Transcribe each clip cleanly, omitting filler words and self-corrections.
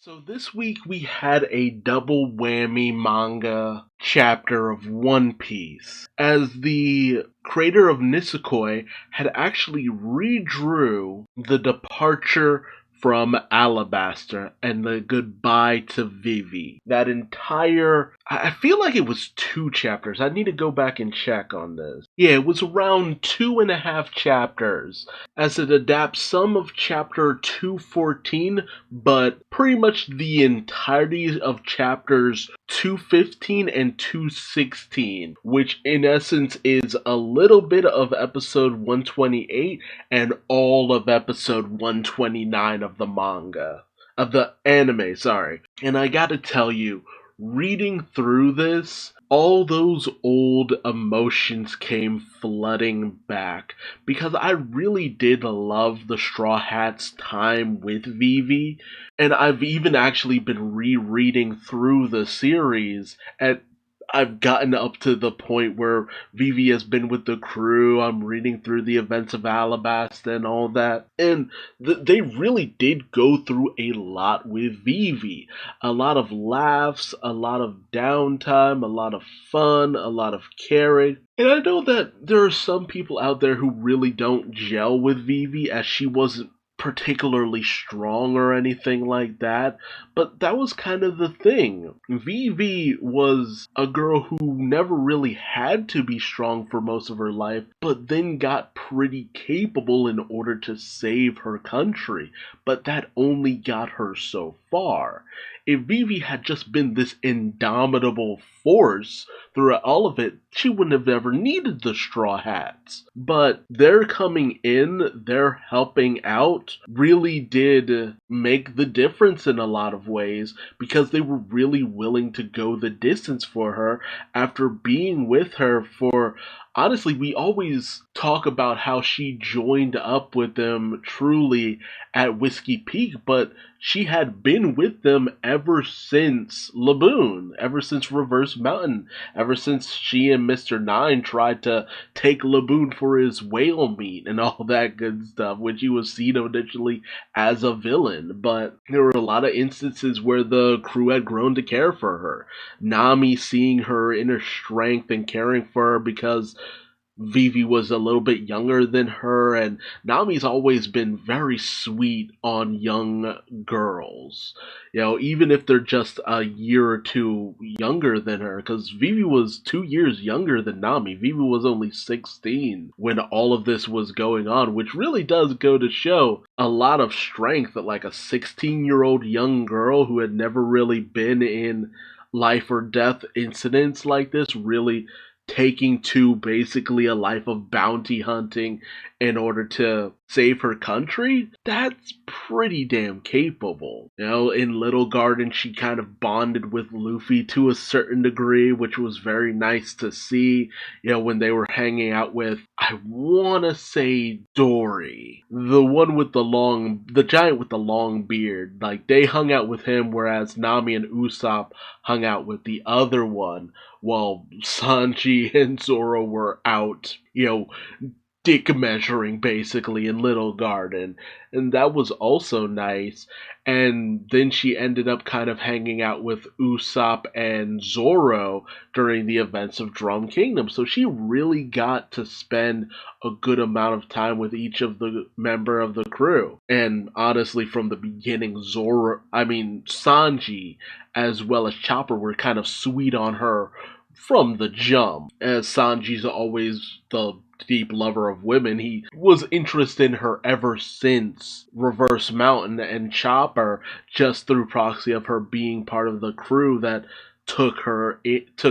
So this week we had a double whammy manga chapter of One Piece, as the creator of Nisekoi had actually redrew the departure from Alabaster and the goodbye to Vivi. That entire, I feel like it was two chapters. I need to go back and check on this. Yeah, it was around 2.5 chapters, as it adapts some of chapter 214, but pretty much the entirety of chapters 215 and 216, which in essence is a little bit of episode 128 and all of episode 129 of the manga. Of the anime, sorry. And I gotta tell you, reading through this, all those old emotions came flooding back because I really did love the Straw Hats' time with Vivi, and I've even actually been rereading through the series at I've gotten up to the point where Vivi has been with the crew. I'm reading through the events of Alabasta and all that. And they really did go through a lot with Vivi. A lot of laughs, a lot of downtime, a lot of fun, a lot of caring. And I know that there are some people out there who really don't gel with Vivi, as she wasn't particularly strong or anything like that, but that was kind of the thing. Vivi was a girl who never really had to be strong for most of her life, but then got pretty capable in order to save her country, but that only got her so far. If Vivi had just been this indomitable force throughout all of it, she wouldn't have ever needed the Straw Hats. But their coming in, their helping out, really did make the difference in a lot of ways, because they were really willing to go the distance for her after being with her for, honestly, we always talk about how she joined up with them truly at Whiskey Peak, but she had been with them ever since Laboon, ever since Reverse Mountain, ever since she and Mr. Nine tried to take Laboon for his whale meat and all that good stuff, which he was seen initially as a villain. But there were a lot of instances where the crew had grown to care for her. Nami seeing her inner strength and caring for her because Vivi was a little bit younger than her, and Nami's always been very sweet on young girls. You know, even if they're just a year or two younger than her, because Vivi was 2 years younger than Nami. Vivi was only 16 when all of this was going on, which really does go to show a lot of strength that, like, a 16-year-old young girl who had never really been in life or death incidents like this, really taking to basically a life of bounty hunting in order to save her country, that's pretty damn capable. You know, in Little Garden, she kind of bonded with Luffy to a certain degree, which was very nice to see. You know, when they were hanging out with, I want to say Dory, the one with the giant with the long beard. Like, they hung out with him, whereas Nami and Usopp hung out with the other one, while Sanji and Zoro were out, you know, dick measuring basically in Little Garden. And that was also nice. And then she ended up kind of hanging out with Usopp and Zoro during the events of Drum Kingdom. So she really got to spend a good amount of time with each of the member of the crew. And honestly, from the beginning, Sanji as well as Chopper were kind of sweet on her from the jump. As Sanji's always the deep lover of women, he was interested in her ever since Reverse Mountain, and Chopper, just through proxy of her being part of the crew that took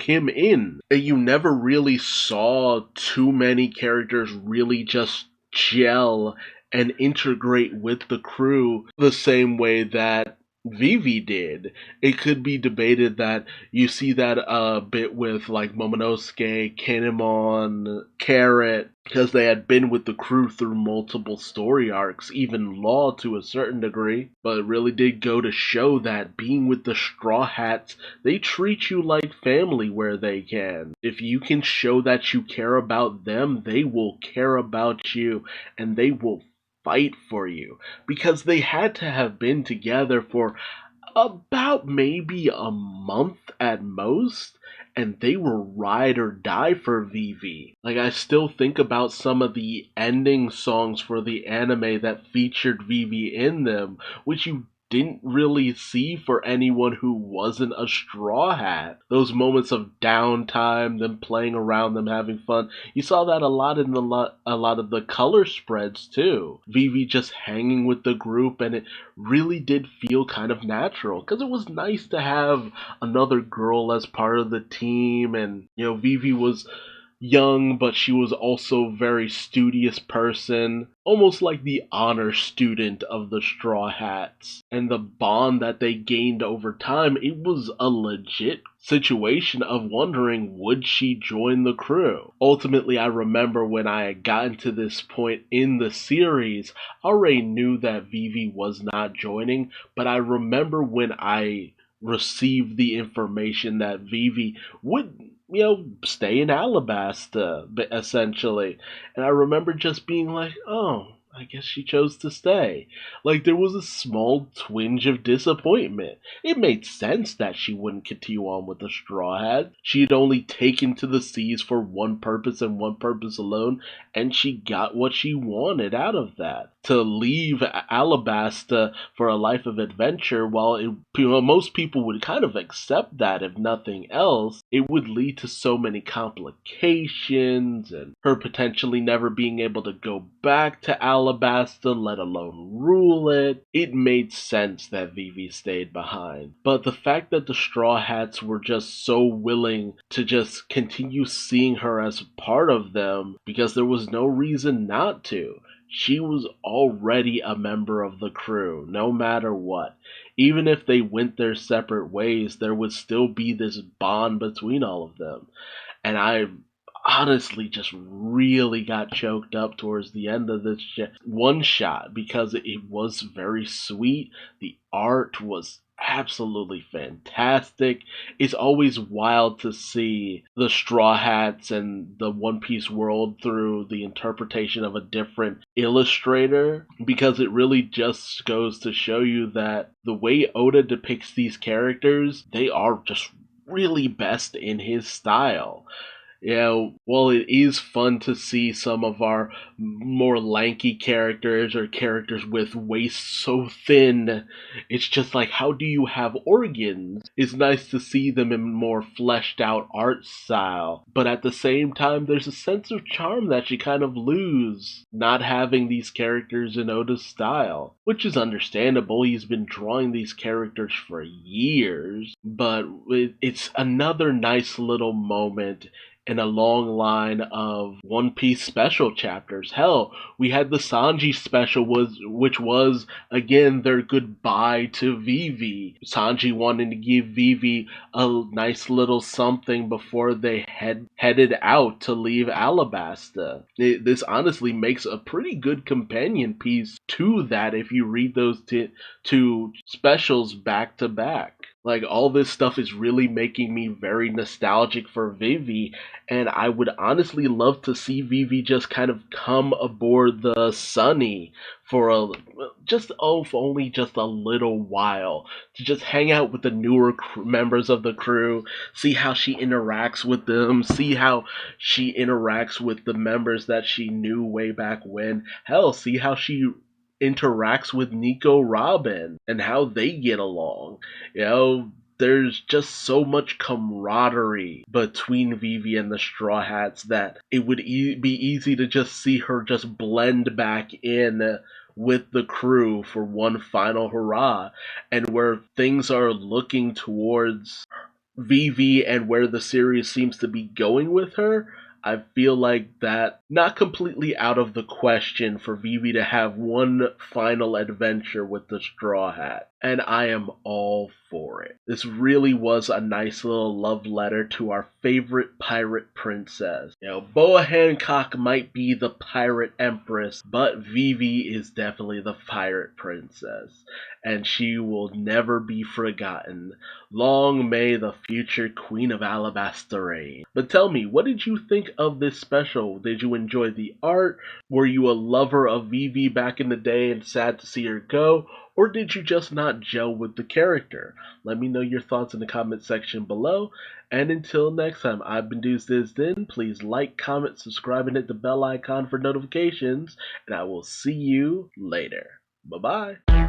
him in. And you never really saw too many characters really just gel and integrate with the crew the same way that Vivi did. It could be debated that you see that a bit with like Momonosuke, Kinemon, Carrot, because they had been with the crew through multiple story arcs, even Law to a certain degree. But it really did go to show that being with the Straw Hats, they treat you like family where they can. If you can show that you care about them, they will care about you, and they will fight for you, because they had to have been together for about maybe a month at most, and they were ride or die for Vivi. Like, I still think about some of the ending songs for the anime that featured Vivi in them, which you didn't really see for anyone who wasn't a Straw Hat. Those moments of downtime, them playing around, them having fun. You saw that a lot in a lot of the color spreads too. Vivi just hanging with the group, and it really did feel kind of natural because it was nice to have another girl as part of the team. And Vivi was young, but she was also a very studious person, almost like the honor student of the Straw Hats. And the bond that they gained over time, it was a legit situation of wondering, would she join the crew? Ultimately, I remember when I had gotten to this point in the series, I already knew that Vivi was not joining, but I remember when I received the information that Vivi would stay in Alabasta, essentially. And I remember just being like, oh, I guess she chose to stay. Like, there was a small twinge of disappointment. It made sense that she wouldn't continue on with the Straw Hat. She had only taken to the seas for one purpose and one purpose alone, and she got what she wanted out of that. To leave Alabasta for a life of adventure, while most people would kind of accept that if nothing else, it would lead to so many complications and her potentially never being able to go back to Alabasta, let alone rule it. It made sense that Vivi stayed behind. But the fact that the Straw Hats were just so willing to just continue seeing her as a part of them because there was no reason not to. She was already a member of the crew, no matter what. Even if they went their separate ways, there would still be this bond between all of them. And I honestly just really got choked up towards the end of this one shot because it was very sweet. The art was absolutely fantastic. It's always wild to see the Straw Hats and the One Piece world through the interpretation of a different illustrator, because it really just goes to show you that the way Oda depicts these characters, they are just really best in his style. While it is fun to see some of our more lanky characters or characters with waists so thin, it's just like, how do you have organs? It's nice to see them in more fleshed out art style, but at the same time, there's a sense of charm that you kind of lose not having these characters in Oda's style, which is understandable. He's been drawing these characters for years, but it's another nice little moment in a long line of One Piece special chapters. Hell, we had the Sanji special, which was, again, their goodbye to Vivi. Sanji wanting to give Vivi a nice little something before they headed out to leave Alabasta. This honestly makes a pretty good companion piece to that if you read those two specials back to back. Like, all this stuff is really making me very nostalgic for Vivi, and I would honestly love to see Vivi just kind of come aboard the Sunny for only just a little while, to just hang out with the newer members of the crew, see how she interacts with them, see how she interacts with the members that she knew way back when. Hell, see how she interacts with Nico Robin and how they get along. There's just so much camaraderie between Vivi and the Straw Hats that it would be easy to just see her just blend back in with the crew for one final hurrah. And where things are looking towards Vivi and where the series seems to be going with her, I feel like that not completely out of the question for Vivi to have one final adventure with the Straw Hat. And I am all for it. This really was a nice little love letter to our favorite pirate princess. Boa Hancock might be the pirate empress, but Vivi is definitely the pirate princess, and she will never be forgotten. Long may the future Queen of Alabasta reign. But tell me, what did you think think of this special? Did you enjoy the art? Were you a lover of Vivi back in the day and sad to see her go? Or did you just not gel with the character? Let me know your thoughts in the comment section below. And until next time, I've been Duuz-Diz-Din. Please like, comment, subscribe, and hit the bell icon for notifications. And I will see you later. Bye-bye.